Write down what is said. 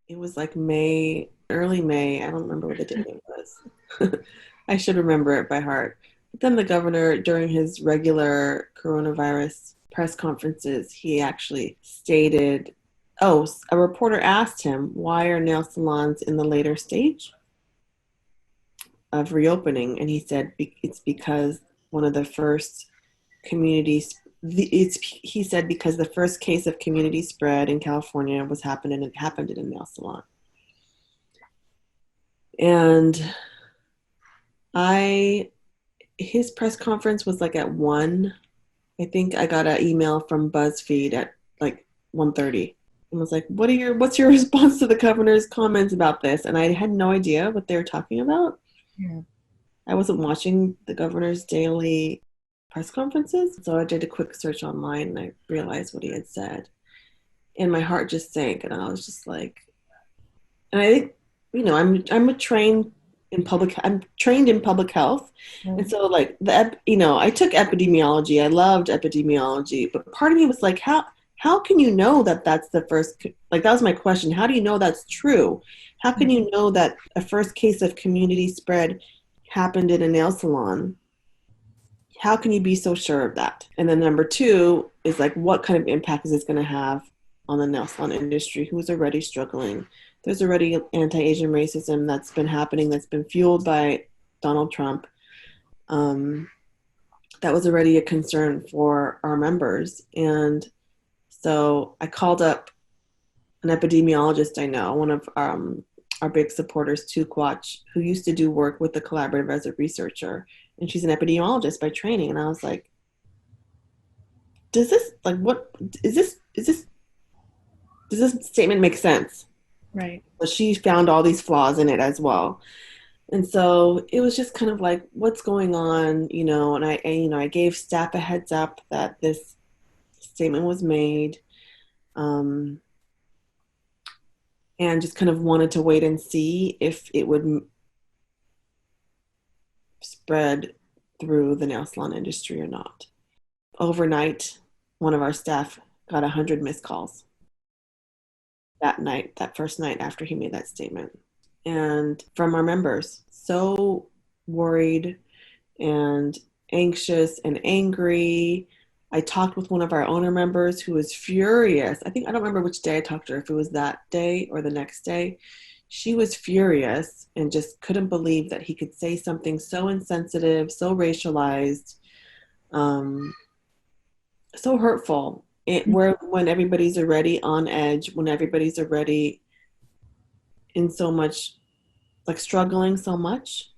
It was like May, early May. I don't remember what the date it was. I should remember it by heart. But then the governor, during his regular coronavirus press conferences, he actually stated, oh, a reporter asked him, why are nail salons in the later stage of reopening? And he said, it's because one of the first communities, he said, because the first case of community spread in California was happening, it happened in a nail salon. And I his press conference was like at 1. I think I got an email from BuzzFeed at like 1:30 and was like, what's your response to the governor's comments about this? And I had no idea what they were talking about. Yeah. I wasn't watching the governor's daily press conferences, so I did a quick search online and I realized what he had said. And my heart just sank and I was just like, and I think, I'm trained in public health. And Right. so like I took epidemiology. I loved epidemiology, but part of me was like, how can you know that that's the first, like that was my question. How do you know that's true? How can Right. you know that a first case of community spread happened in a nail salon? How can you be so sure of that? And then number two is like, what kind of impact is this going to have on the nail salon industry, who is already struggling? There's already anti-Asian racism that's been happening, that's been fueled by Donald Trump. Um, that was already a concern for our members. And so I called up an epidemiologist I know, one of our big supporters, Tukwach, who used to do work with the collaborative as a researcher. And she's an epidemiologist by training. And I was like, does this like what is this does this statement make sense? Right. But she found all these flaws in it as well. And so it was just kind of like, what's going on, and I gave staff a heads up that this statement was made, um, and just kind of wanted to wait and see if it would spread through the nail salon industry or not. Overnight, one of our staff got 100 missed calls that night, that first night after he made that statement. And from our members, so worried and anxious and angry. I talked with one of our owner members who was furious. I don't remember which day I talked to her, if it was that day or the next day. She was furious and just couldn't believe that he could say something so insensitive, so racialized, um, so hurtful. Where when everybody's already on edge, when everybody's already in so much, like struggling so much.